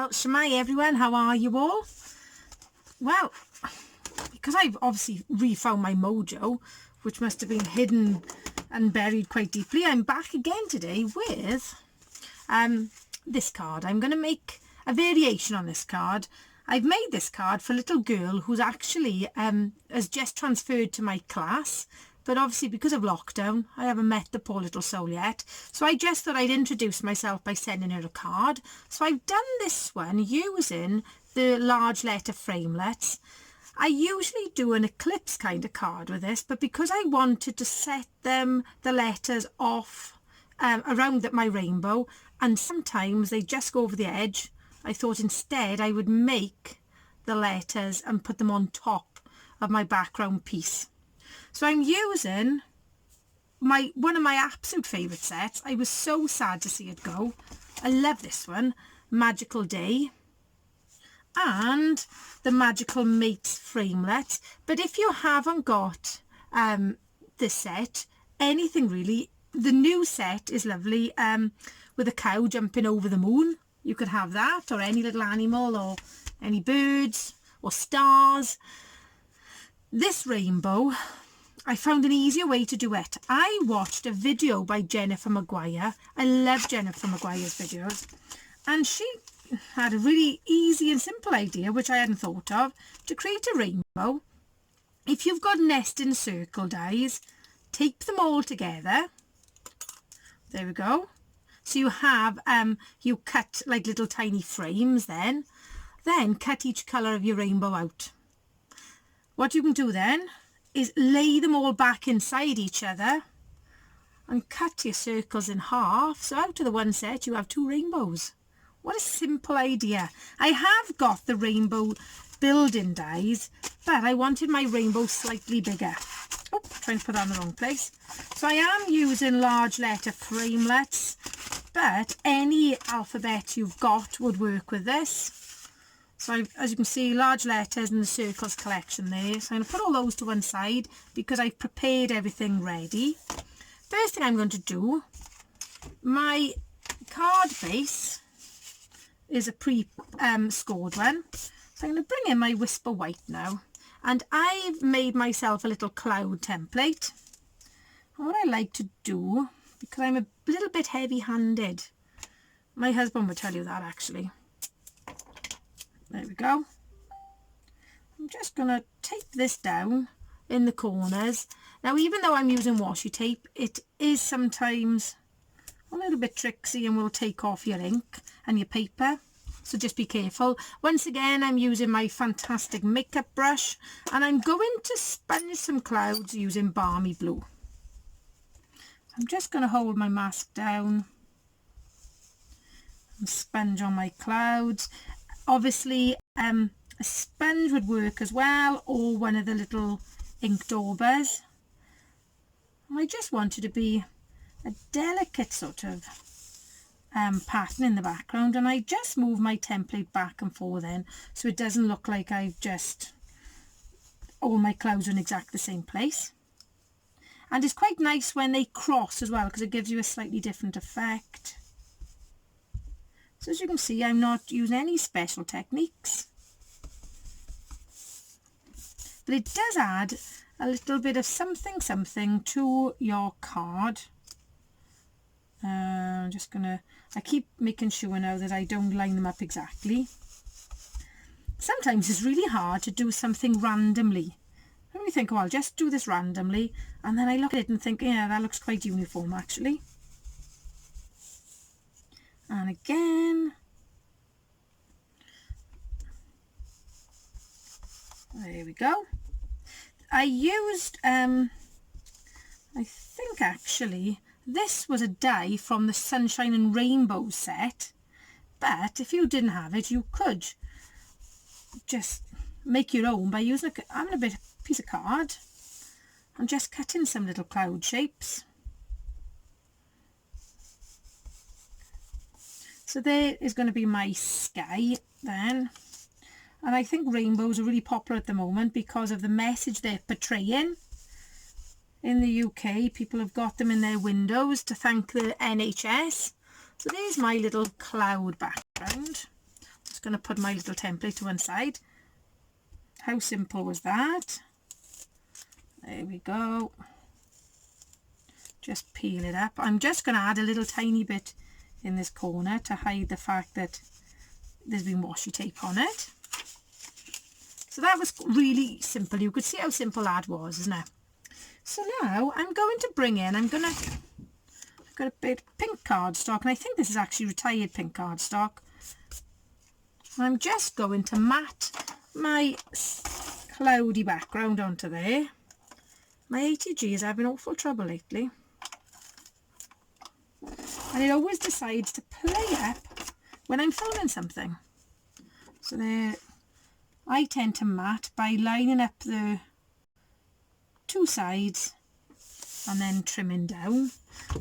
Well, Shemai everyone, how are you all? Well, because I've obviously refound my mojo, which must have been hidden and buried quite deeply, I'm back again today with this card. I'm going to make a variation on this card. I've made this card for a little girl who's actually has just transferred to my class, but obviously because of lockdown I haven't met the poor little soul yet, so I just thought I'd introduce myself by sending her a card. So I've done this one using the large letter framelits. I usually do an eclipse kind of card with this, but because I wanted to set the letters off around my rainbow, and sometimes they just go over the edge, I thought instead I would make the letters and put them on top of my background piece. So I'm using one of my absolute favourite sets. I was so sad to see it go. I love this one, Magical Day, and the Magical Mates framelits. But if you haven't got this set, anything really, the new set is lovely, with a cow jumping over the moon. You could have that, or any little animal, or any birds or stars. This rainbow, I found an easier way to do it. I watched a video by Jennifer Maguire. I love Jennifer Maguire's videos, and she had a really easy and simple idea, which I hadn't thought of, to create a rainbow. If you've got nesting circle dies, tape them all together. There we go. So you have you cut like little tiny frames, then cut each colour of your rainbow out. What you can do then is lay them all back inside each other and cut your circles in half, so out of the one set you have two rainbows. What a simple idea. I have got the rainbow building dies, but I wanted my rainbow slightly bigger. Oh, trying to put that in the wrong place. So I am using large letter framelits, but any alphabet you've got would work with this. So as you can see, large letters in the circles collection there. So I'm going to put all those to one side because I've prepared everything ready. First thing I'm going to do, my card base is a pre-scored one. So I'm going to bring in my Whisper White now. And I've made myself a little cloud template. And what I like to do, because I'm a little bit heavy-handed, my husband would tell you that actually. There we go. I'm just going to tape this down in the corners. Now, even though I'm using washi tape, it is sometimes a little bit tricksy and will take off your ink and your paper. So just be careful. Once again, I'm using my fantastic makeup brush, and I'm going to sponge some clouds using Balmy Blue. I'm just going to hold my mask down and sponge on my clouds. Obviously, a sponge would work as well, or one of the little ink daubers. I just wanted to be a delicate sort of pattern in the background, and I just move my template back and forth then, so it doesn't look like I've just all my clouds are in exactly the same place. And it's quite nice when they cross as well, because it gives you a slightly different effect. So as you can see, I'm not using any special techniques, but it does add a little bit of something to your card. I'm just gonna, I keep making sure now that I don't line them up exactly. Sometimes it's really hard to do something randomly. When we think, oh, I'll just do this randomly, and then I look at it and think, yeah, that looks quite uniform actually. And again, there we go. I used, I think actually, this was a die from the Sunshine and Rainbow set, but if you didn't have it, you could just make your own by using having a piece of card and just cutting some little cloud shapes. So there is going to be my sky then, and I think rainbows are really popular at the moment because of the message they're portraying. In the UK, people have got them in their windows to thank the NHS. So there's my little cloud background. Just going to put my little template to one side. How simple was that? There we go. Just peel it up. I'm just going to add a little tiny bit in this corner to hide the fact that there's been washi tape on it. So that was really simple. You could see how simple that was, isn't it? So now I'm going to bring in, I've got a bit of pink cardstock, and I think this is actually retired pink cardstock. I'm just going to mat my cloudy background onto there. My ATG is having awful trouble lately. And it always decides to play up when I'm filming something. So there, I tend to mat by lining up the two sides and then trimming down,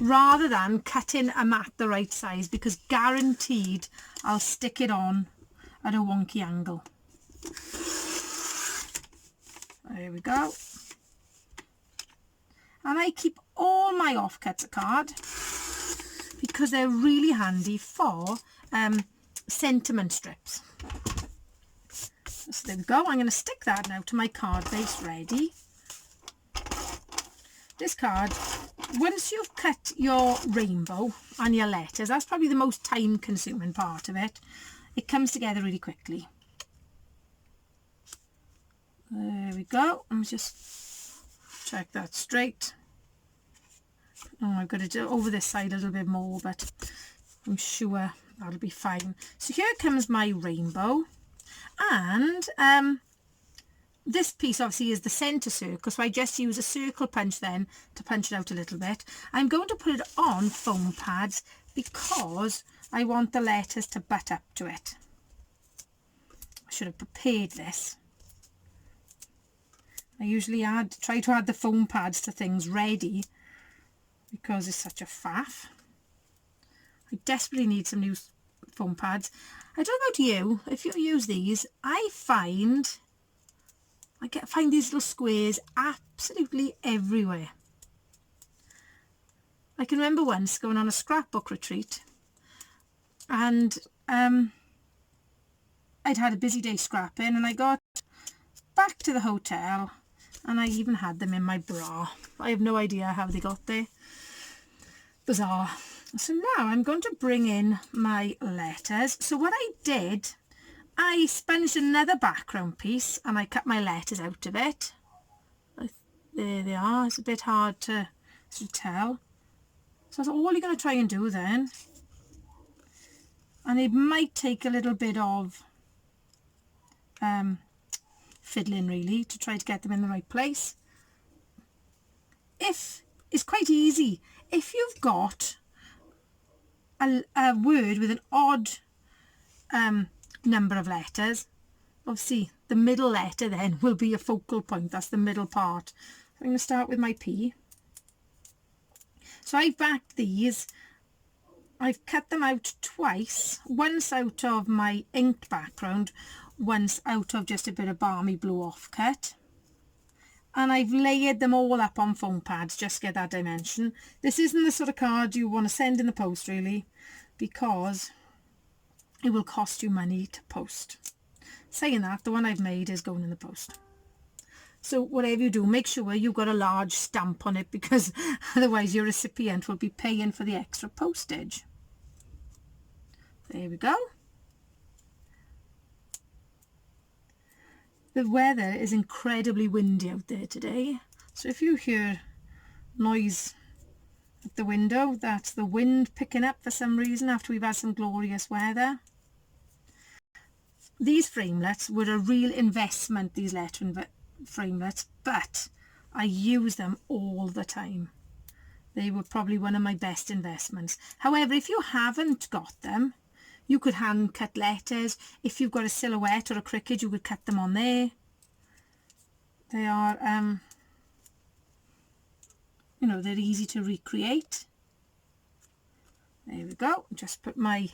rather than cutting a mat the right size, because guaranteed I'll stick it on at a wonky angle. There we go. And I keep all my offcuts of card because they're really handy for sentiment strips. So there we go. I'm going to stick that now to my card base ready. This card, once you've cut your rainbow and your letters, that's probably the most time consuming part of it. It comes together really quickly. There we go. Let me just check that straight. Oh, I've got to do over this side a little bit more, but I'm sure that'll be fine. So here comes my rainbow, and this piece obviously is the center circle, so I just use a circle punch then to punch it out a little bit. I'm going to put it on foam pads because I want the letters to butt up to it. I should have prepared this. I usually try to add the foam pads to things ready because it's such a faff. I desperately need some new foam pads. I don't know about you, if you use these, I find these little squares absolutely everywhere. I can remember once going on a scrapbook retreat, and I'd had a busy day scrapping, and I got back to the hotel and I even had them in my bra. I have no idea how they got there. Bizarre. So now I'm going to bring in my letters. So what I did, I sponged another background piece and I cut my letters out of it. There they are. It's a bit hard to tell. So that's all you're going to try and do then. And it might take a little bit of fiddling really to try to get them in the right place. It's quite easy. If you've got a word with an odd number of letters, obviously the middle letter then will be a focal point. That's the middle part. I'm going to start with my P. So I've backed these. I've cut them out twice, once out of my inked background, once out of just a bit of balmy blue offcut. And I've layered them all up on foam pads just to get that dimension. This isn't the sort of card you want to send in the post really, because it will cost you money to post. Saying that, the one I've made is going in the post. So whatever you do, make sure you've got a large stamp on it, because otherwise your recipient will be paying for the extra postage. There we go. The weather is incredibly windy out there today. So if you hear noise at the window, that's the wind picking up for some reason after we've had some glorious weather. These framelits were a real investment, these lettering framelits, but I use them all the time. They were probably one of my best investments. However, if you haven't got them, you could hand cut letters. If you've got a silhouette or a cricket, you could cut them on there. They are, you know, they're easy to recreate. There we go. Just put my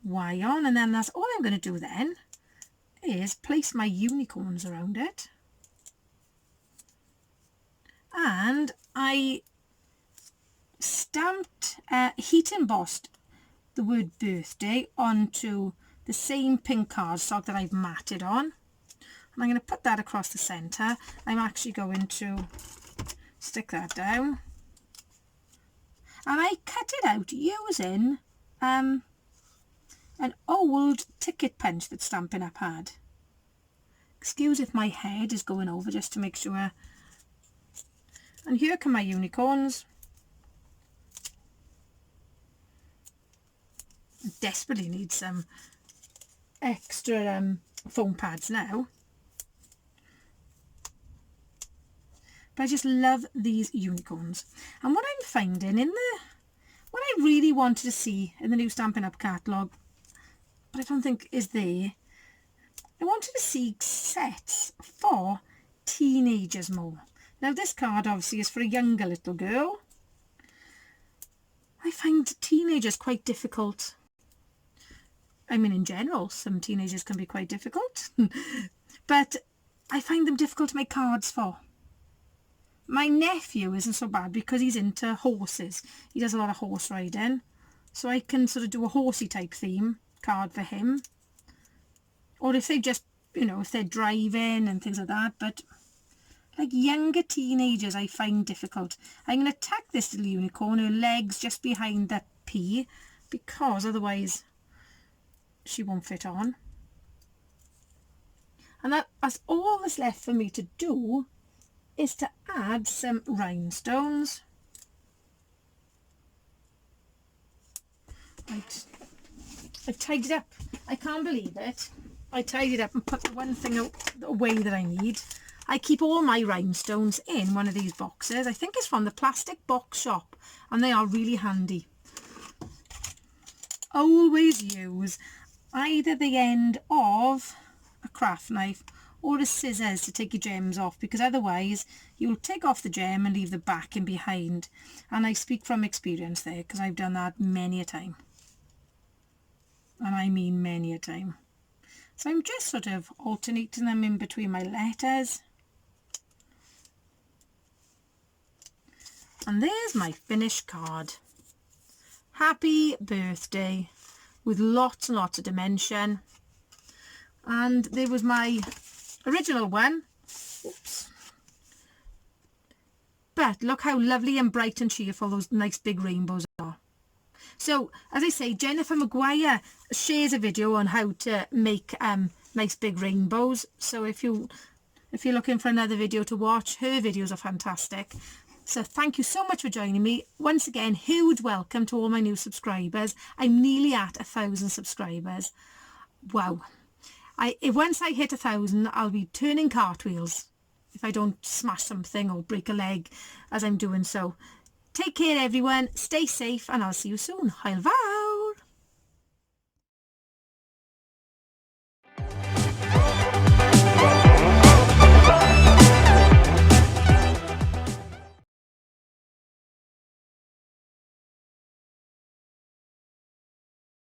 Y on, and then that's all I'm going to do then is place my unicorns around it. And I stamped, heat embossed the word birthday onto the same pink cardstock that I've matted on. And I'm going to put that across the centre. I'm actually going to stick that down. And I cut it out using an old ticket punch that Stampin' Up had. Excuse if my head is going over just to make sure. And here come my unicorns. I desperately need some extra foam pads now. But I just love these unicorns. And what I'm finding what I really wanted to see in the new Stampin' Up catalogue, but I don't think is there, I wanted to see sets for teenagers more. Now this card obviously is for a younger little girl. I find teenagers quite difficult. I mean, in general, some teenagers can be quite difficult. But I find them difficult to make cards for. My nephew isn't so bad because he's into horses. He does a lot of horse riding. So I can sort of do a horsey type theme card for him. Or if they just, you know, if they're driving and things like that. But like younger teenagers I find difficult. I'm going to tack this little unicorn, her legs just behind the P, because otherwise she won't fit on. And that's all that's left for me to do, is to add some rhinestones. Right, I've tied it up. I can't believe it. I tied it up and put the one thing away that I need. I keep all my rhinestones in one of these boxes. I think it's from the Plastic Box Shop, and they are really handy. Always use either the end of a craft knife or a scissors to take your gems off, because otherwise you'll take off the gem and leave the back and behind. And I speak from experience there, because I've done that many a time. And I mean many a time. So I'm just sort of alternating them in between my letters. And there's my finished card. Happy birthday, with lots and lots of dimension. And there was my original one. Oops. But look how lovely and bright and cheerful those nice big rainbows are. So, as I say, Jennifer Maguire shares a video on how to make nice big rainbows. So if you're looking for another video to watch, her videos are fantastic. So thank you so much for joining me. Once again, huge welcome to all my new subscribers. I'm nearly at 1,000 subscribers. Wow. Once I hit 1,000, I'll be turning cartwheels if I don't smash something or break a leg as I'm doing so. Take care everyone, stay safe, and I'll see you soon. Hwyl fawr!